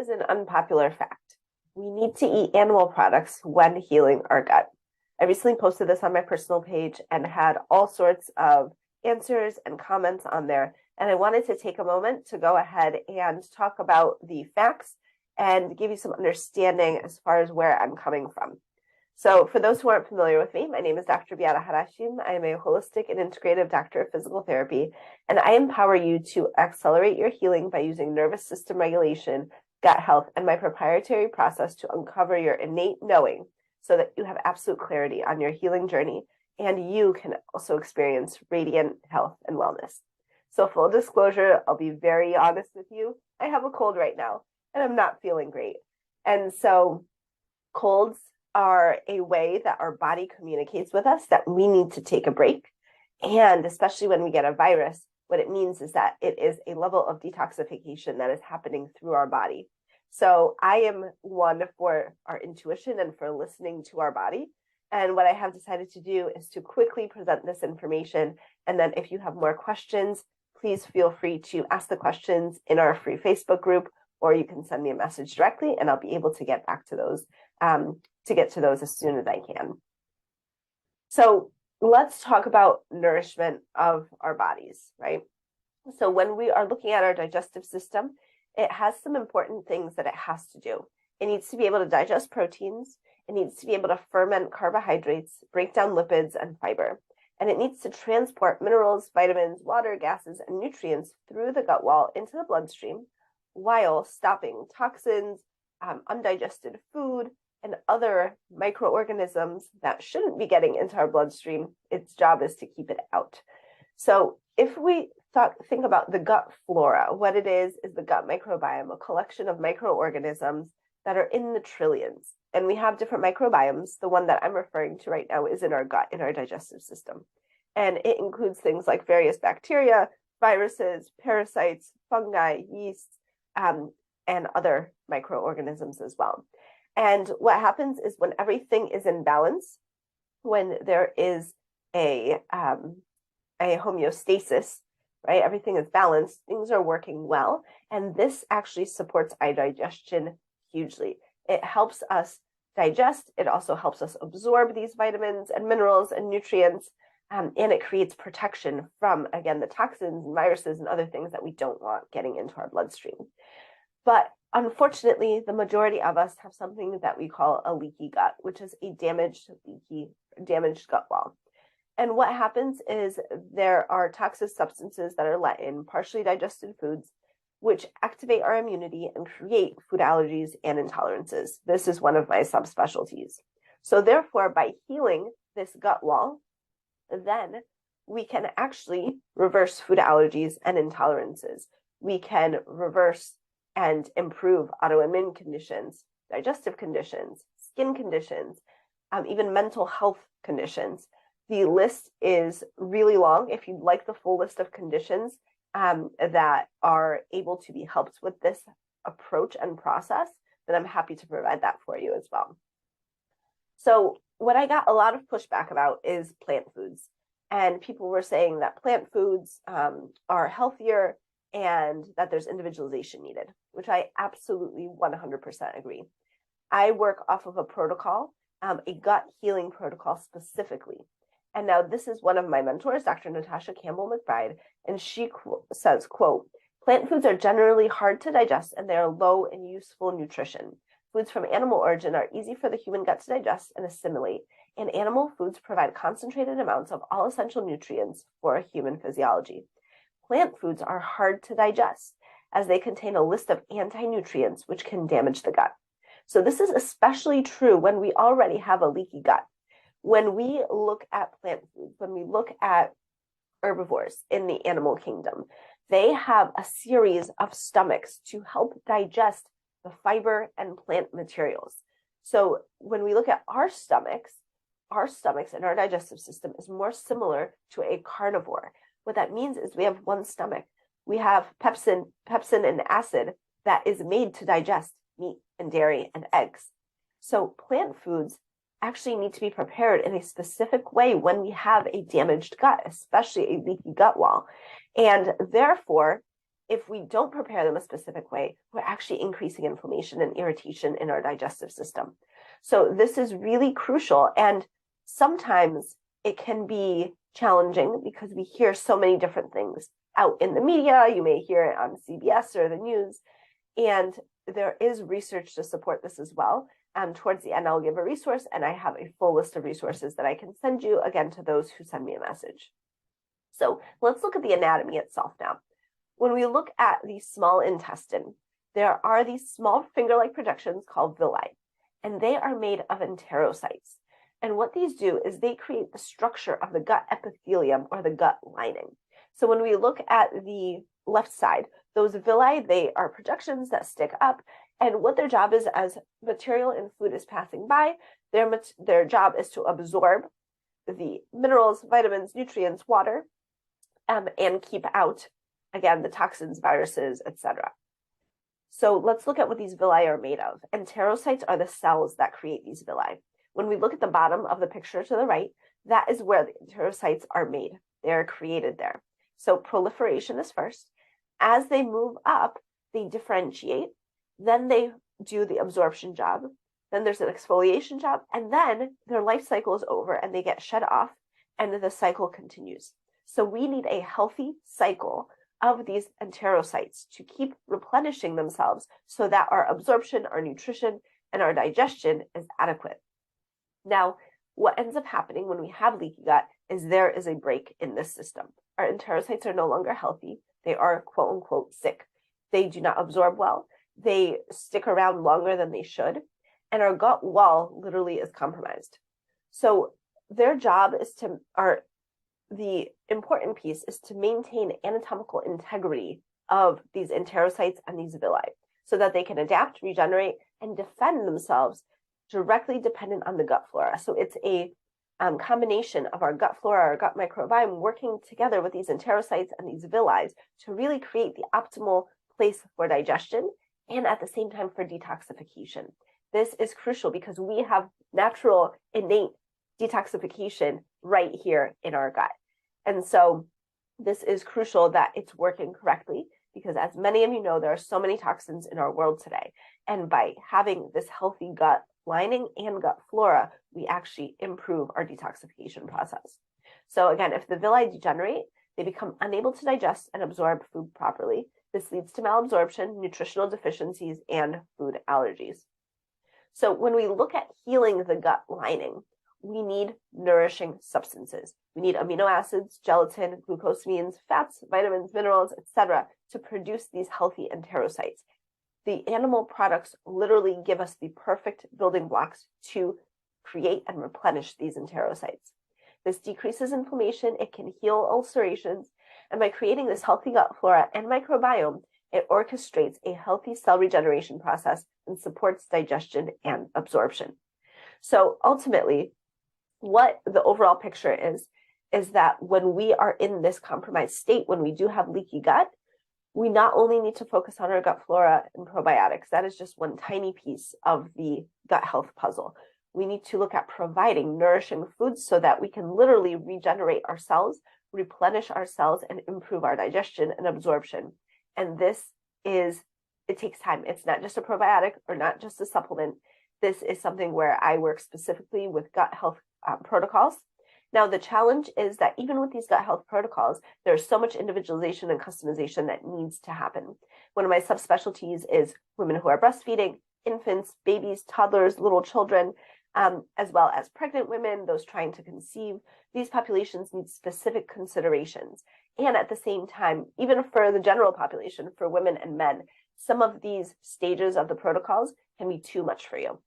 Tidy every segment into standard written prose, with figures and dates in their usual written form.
is an unpopular fact. We need to eat animal products when healing our gut. I recently posted this on my personal page and had all sorts of answers and comments on there. And I wanted to take a moment to go ahead and talk about the facts and give you some understanding as far as where I'm coming from. So for those who aren't familiar with me, my name is Dr. Beata Harasim. I am a holistic and integrative doctor of physical therapy, and I empower you to accelerate your healing by using nervous system regulation, gut health, and my proprietary process to uncover your innate knowing so that you have absolute clarity on your healing journey, and you can also experience radiant health and wellness. So full disclosure, I'll be very honest with you. I have a cold right now, and I'm not feeling great. And so colds are a way that our body communicates with us that we need to take a break. And especially when we get a virus, what it means is that it is a level of detoxification that is happening through our body. So I am one for our intuition and for listening to our body. And what I have decided to do is to quickly present this information. And then if you have more questions, please feel free to ask the questions in our free Facebook group, or you can send me a message directly and I'll be able to get back to those as soon as I can. So let's talk about nourishment of our bodies, right? So when we are looking at our digestive system, it has some important things that it has to do. It needs to be able to digest proteins. It needs to be able to ferment carbohydrates, break down lipids and fiber. And it needs to transport minerals, vitamins, water, gases, and nutrients through the gut wall into the bloodstream while stopping toxins, undigested food, and other microorganisms that shouldn't be getting into our bloodstream. Its job is to keep it out. So if we think about the gut flora, what it is the gut microbiome, a collection of microorganisms that are in the trillions. And we have different microbiomes. The one that I'm referring to right now is in our gut, in our digestive system. And it includes things like various bacteria, viruses, parasites, fungi, yeast, and other microorganisms as well. And what happens is when everything is in balance, when there is a homeostasis, right? Everything is balanced, things are working well. And this actually supports our digestion hugely. It helps us digest. It also helps us absorb these vitamins and minerals and nutrients. And it creates protection from, again, the toxins and viruses and other things that we don't want getting into our bloodstream. But unfortunately, the majority of us have something that we call a leaky gut, which is a damaged gut wall. And what happens is there are toxic substances that are let in partially digested foods, which activate our immunity and create food allergies and intolerances. This is one of my subspecialties. So therefore, by healing this gut wall, then we can actually reverse food allergies and intolerances. We can reverse and improve autoimmune conditions, digestive conditions, skin conditions, even mental health conditions. The list is really long. If you'd like the full list of conditions that are able to be helped with this approach and process, then I'm happy to provide that for you as well. So what I got a lot of pushback about is plant foods. And people were saying that plant foods are healthier and that there's individualization needed, which I absolutely 100% agree. I work off of a protocol, a gut healing protocol specifically. And now this is one of my mentors, Dr. Natasha Campbell McBride, and she says, quote, "Plant foods are generally hard to digest and they are low in useful nutrition. Foods from animal origin are easy for the human gut to digest and assimilate, and animal foods provide concentrated amounts of all essential nutrients for human physiology. Plant foods are hard to digest as they contain a list of anti-nutrients which can damage the gut." So this is especially true when we already have a leaky gut. When we look at plant foods, when we look at herbivores in the animal kingdom, they have a series of stomachs to help digest the fiber and plant materials. So when we look at our stomachs and our digestive system is more similar to a carnivore. What that means is we have one stomach. We have pepsin and acid that is made to digest meat and dairy and eggs. So plant foods actually need to be prepared in a specific way when we have a damaged gut, especially a leaky gut wall. And therefore, if we don't prepare them a specific way, we're actually increasing inflammation and irritation in our digestive system. So this is really crucial. And sometimes it can be challenging because we hear so many different things out in the media. You may hear it on CBS or the news. And there is research to support this as well. Towards the end, I'll give a resource, and I have a full list of resources that I can send you, again, to those who send me a message. So let's look at the anatomy itself now. When we look at the small intestine, there are these small finger-like projections called villi, and they are made of enterocytes. And what these do is they create the structure of the gut epithelium, or the gut lining. So when we look at the left side, those villi, they are projections that stick up, and what their job is as material and food is passing by, their job is to absorb the minerals, vitamins, nutrients, water, and keep out, again, the toxins, viruses, etc. So let's look at what these villi are made of. Enterocytes are the cells that create these villi. When we look at the bottom of the picture to the right, that is where the enterocytes are made. They are created there. So proliferation is first. As they move up, they differentiate. Then they do the absorption job. Then there's an exfoliation job. And then their life cycle is over and they get shed off and the cycle continues. So we need a healthy cycle of these enterocytes to keep replenishing themselves so that our absorption, our nutrition, and our digestion is adequate. Now, what ends up happening when we have leaky gut is there is a break in this system. Our enterocytes are no longer healthy. They are quote unquote sick. They do not absorb well. They stick around longer than they should. And our gut wall literally is compromised. So their job is the important piece is to maintain anatomical integrity of these enterocytes and these villi so that they can adapt, regenerate, and defend themselves directly dependent on the gut flora. So it's a combination of our gut flora, our gut microbiome working together with these enterocytes and these villi to really create the optimal place for digestion and at the same time for detoxification. This is crucial because we have natural, innate detoxification right here in our gut. And so this is crucial that it's working correctly because, as many of you know, there are so many toxins in our world today. And by having this healthy gut lining and gut flora, we actually improve our detoxification process. So again, if the villi degenerate, they become unable to digest and absorb food properly. This leads to malabsorption, nutritional deficiencies, and food allergies. So when we look at healing the gut lining, we need nourishing substances. We need amino acids, gelatin, glucosamines, fats, vitamins, minerals, etc. to produce these healthy enterocytes. The animal products literally give us the perfect building blocks to create and replenish these enterocytes. This decreases inflammation, it can heal ulcerations, and by creating this healthy gut flora and microbiome, it orchestrates a healthy cell regeneration process and supports digestion and absorption. So ultimately, what the overall picture is that when we are in this compromised state, when we do have leaky gut, we not only need to focus on our gut flora and probiotics, that is just one tiny piece of the gut health puzzle. We need to look at providing nourishing foods so that we can literally regenerate our cells, replenish our cells, and improve our digestion and absorption. And it takes time. It's not just a probiotic or not just a supplement. This is something where I work specifically with gut health protocols. Now, the challenge is that even with these gut health protocols, there's so much individualization and customization that needs to happen. One of my subspecialties is women who are breastfeeding, infants, babies, toddlers, little children, as well as pregnant women, those trying to conceive. These populations need specific considerations. And at the same time, even for the general population, for women and men, some of these stages of the protocols can be too much for you.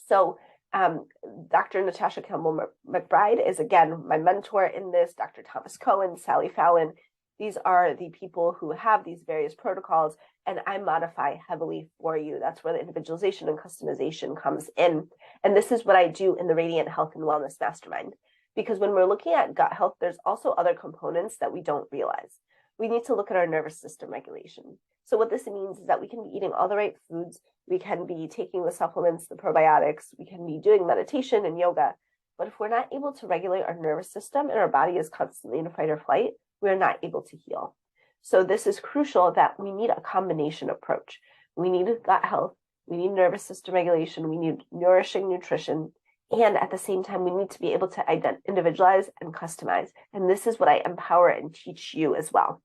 So Dr. Natasha Campbell-McBride is, again, my mentor in this, Dr. Thomas Cohen, Sally Fallon. These are the people who have these various protocols, and I modify heavily for you. That's where the individualization and customization comes in. And this is what I do in the Radiant Health and Wellness Mastermind. Because when we're looking at gut health, there's also other components that we don't realize. We need to look at our nervous system regulation. So what this means is that we can be eating all the right foods, we can be taking the supplements, the probiotics, we can be doing meditation and yoga. But if we're not able to regulate our nervous system and our body is constantly in fight or flight, we're not able to heal. So this is crucial that we need a combination approach. We need gut health, we need nervous system regulation, we need nourishing nutrition, and at the same time, we need to be able to individualize and customize. And this is what I empower and teach you as well,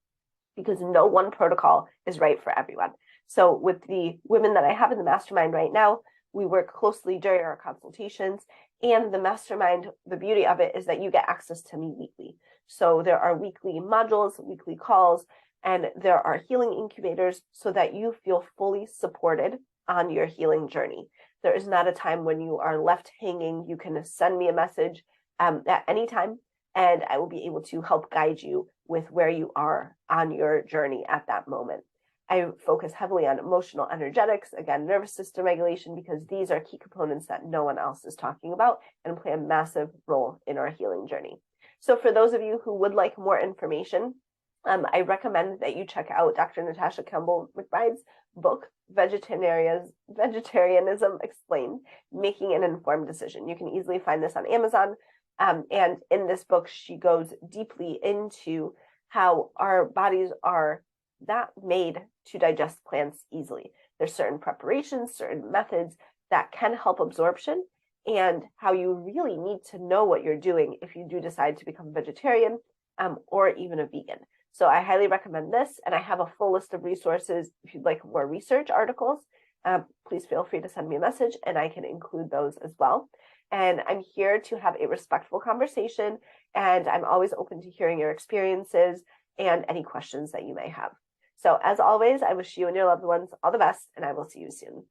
because no one protocol is right for everyone. So with the women that I have in the mastermind right now, we work closely during our consultations, and the mastermind, the beauty of it is that you get access to me weekly. So there are weekly modules, weekly calls, and there are healing incubators so that you feel fully supported on your healing journey. There is not a time when you are left hanging. You can send me a message at any time, and I will be able to help guide you with where you are on your journey at that moment. I focus heavily on emotional energetics, again, nervous system regulation, because these are key components that no one else is talking about and play a massive role in our healing journey. So for those of you who would like more information, I recommend that you check out Dr. Natasha Campbell McBride's book, Vegetarianism Explained, Making an Informed Decision. You can easily find this on Amazon. And in this book, she goes deeply into how our bodies are not made to digest plants easily. There's certain preparations, certain methods that can help absorption, and how you really need to know what you're doing if you do decide to become a vegetarian or even a vegan. So I highly recommend this, and I have a full list of resources. If you'd like more research articles, please feel free to send me a message, and I can include those as well. And I'm here to have a respectful conversation, and I'm always open to hearing your experiences and any questions that you may have. So as always, I wish you and your loved ones all the best, and I will see you soon.